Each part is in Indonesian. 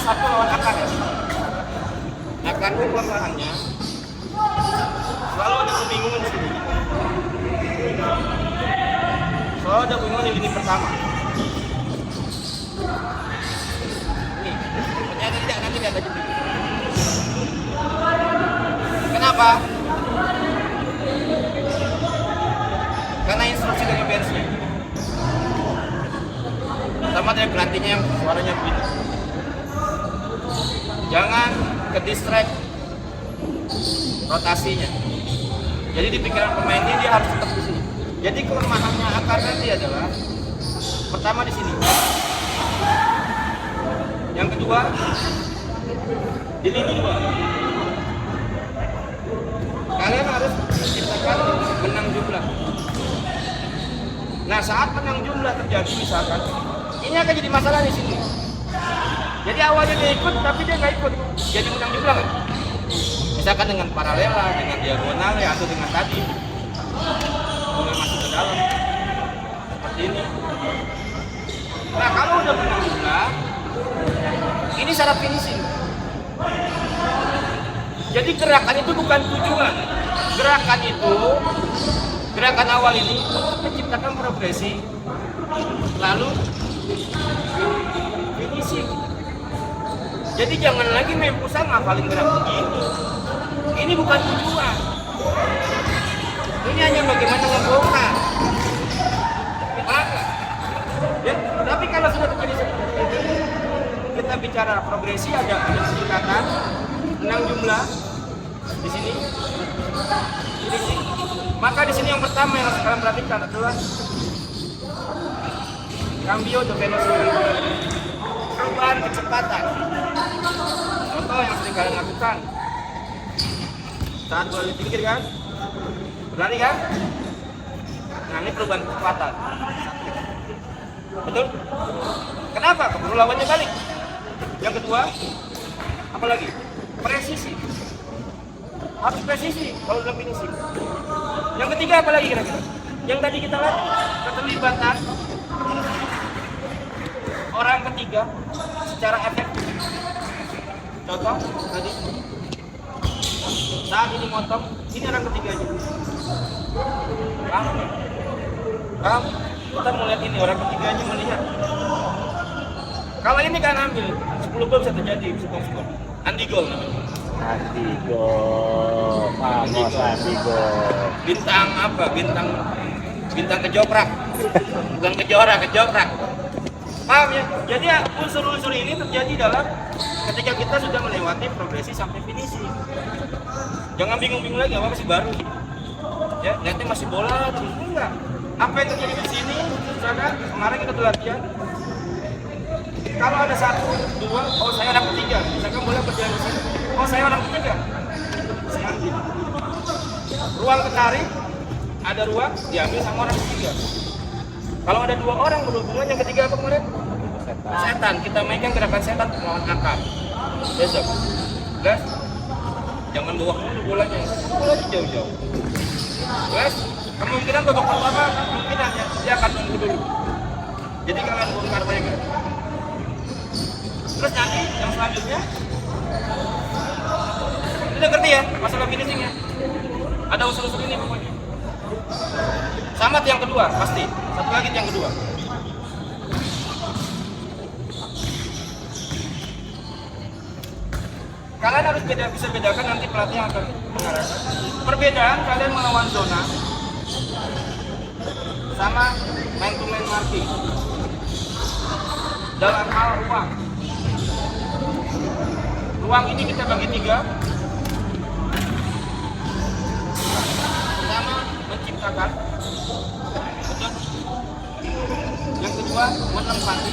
satu lawan akar ya. Akar itu kelemahannya selalu ada kebingungan di sini. Selalu ada kebingungan di lini pertama. Ini, ternyata tidak, nanti tidak ada jepit. Kenapa? Karena instruksi dari versi. Pertama dari pelatihnya yang suaranya begini. Jangan ke distract rotasinya. Jadi di pikiran pemain ini dia harus tetap di sini. Jadi kelemahannya akar nanti adalah pertama di sini. Yang kedua di lini 2. Kalian harus menciptakan menang jumlah. Nah, saat menang jumlah terjadi misalkan, ini akan jadi masalah di sini. Jadi awalnya dia ikut, tapi dia nggak ikut. Jadi menang jumlah kan? Misalkan dengan paralela, dengan diagonal ya, atau dengan tadi mulai masuk ke dalam seperti ini. Nah, kalau udah menang jumlah, ini syarat finishing. Jadi gerakan itu bukan tujuan. Gerakan awal ini untuk menciptakan progresi, lalu finishing. Jadi jangan lagi main pusat ngafalin gerak begitu. Ini bukan tujuan. Ini hanya bagaimana ngebongkar. Ya, tapi kalau sudah terjadi seperti ini, kita bicara progresi ada singkatan, menang jumlah di sini, finishing. Maka di sini yang pertama yang harus kalian perhatikan adalah cambio de velocidad, perubahan kecepatan. Contoh yang sering kalian lakukan saat bola tinggi kan, berlari kan? Nah, ini perubahan kecepatan. Betul? Kenapa? Keburu lawannya balik. Yang kedua, apa lagi? Presisi. Harus presisi kalau dalam finishing. Yang ketiga apa lagi kira-kira? Yang tadi kita lihat keterlibatan orang ketiga secara efektif. Contoh tadi saat ini motong, ini orang ketiganya. Paham? Kita melihat ini orang ketiganya melihat. Kalau ini kan ambil 10 gol bisa terjadi, bisa skor. Andi gol namanya. Andigo, Famos Andigo. Bintang apa? Bintang kejoprak. Bukan kejoprak. Paham ya? Jadi ya, unsur-unsur ini terjadi dalam ketika kita sudah melewati progresi sampai finishing. Jangan bingung-bingung lagi, apa masih baru. Ya, nanti masih bola terus enggak. Apa yang terjadi di sini? Misalkan kemarin kita tuh latihan. Kalau ada 1, 2, oh saya orang ketiga. Misalkan bola berjalan di sini. Oh saya orang ketiga. Saya ambil. Ruang ketarik, ada ruang diambil sama orang ketiga. Kalau ada 2 orang berhubungan, yang ketiga apa kemarin? Setan. Kita mainkan gerakan setan melawan akar. Besok, guys, jangan bawa dulu bolanya jauh-jauh. Guys, kemungkinan babak pertama kemungkinan ya dia akan nunggu dulu. Jadi kalian bongkar mereka. Terus nanti yang selanjutnya, udah ngerti ya masalah finishingnya? Ada usul-usul ini pokoknya. Sama yang kedua pasti. Satu lagi yang kedua. Kalian harus bisa bedakan, nanti pelatih akan mengarahkan perbedaan kalian melawan zona sama man to man marking dalam hal ruang. Ruang ini kita bagi 3. Pertama, menciptakan. Betul? Yang kedua, menempati.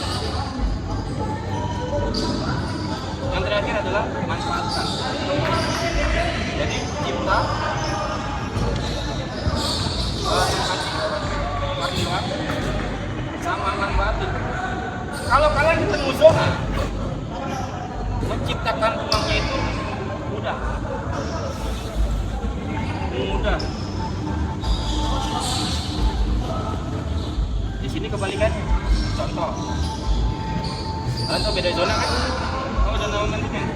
Yang terakhir adalah manfaatkan. Jadi cipta, sama manfaatin. Kalau kalian ketemu zona, menciptakan ruangnya itu mudah. Di sini kebalikan. Contoh, kalian tahu beda zona kan? Tahu zona zona man to man.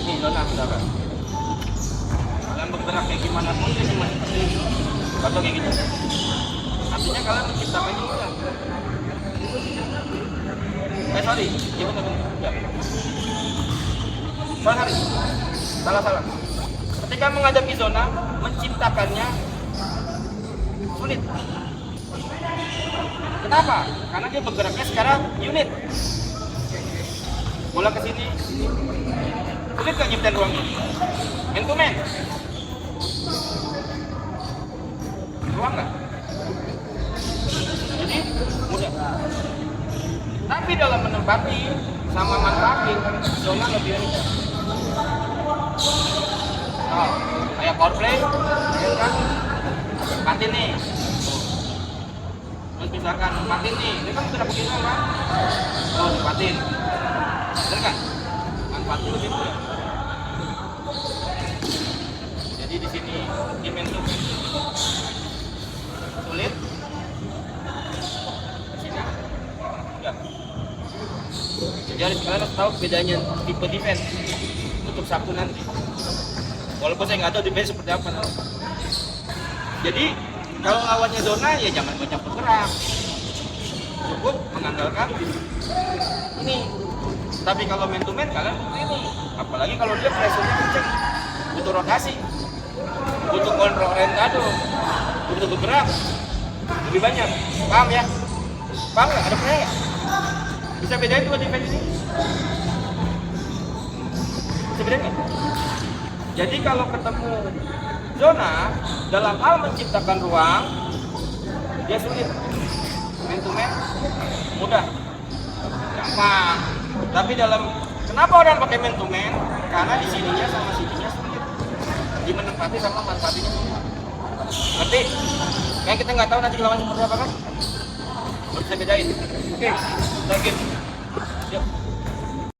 Ini zona saudara. Kalian bergerak kayak gimana pun dia cuma seperti ini. Atau kayak gitu. Artinya kalian menciptakan juga. Sorry, ya benar. Ya. Sorry. Salah. Ketika menghadapi zona, menciptakannya sulit. Kenapa? Karena dia bergeraknya secara unit. Bola ke sini. Sulit nggak nyiptain ruang ini? Man to man. Ruang nggak? Jadi mudah. Tapi dalam menempati sama manfaatin zona lebih mudah. Oh, kayak power play, ya kan? Manfaatin nih. Terus misalkan manfaatin nih, dia kan udah begini kan? Oh, manfaatin. Bener kan? Manfaatin lebih mudah. Jadi di sini game itu sulit. Jadi kalian harus tahu bedanya tipe defense untuk Sabtu nanti. Walaupun saya nggak tahu defense seperti apa nanti. Jadi kalau lawannya zona ya jangan banyak bergerak, cukup mengandalkan ini. Tapi kalau man to man kalian butuh ini. Apalagi kalau dia pressure-nya kenceng, butuh rotasi, butuh kontrol orientado, butuh bergerak lebih banyak. Paham ya? Paham nggak? Ada percaya nggak? Bisa bedain dua defense ini? Bisa bedain nggak? Jadi kalau ketemu zona, dalam hal menciptakan ruang, dia sulit. Man to man, mudah, gampang. Tapi kenapa orang pakai man to man? Karena di sininya sama sininya sulit. Di menempati sama manfaatinya sulit. Ngerti? Kayak kita nggak tahu nanti lawan seperti apa kan? Belum bisa bedain. Oke, lagi. Yuk.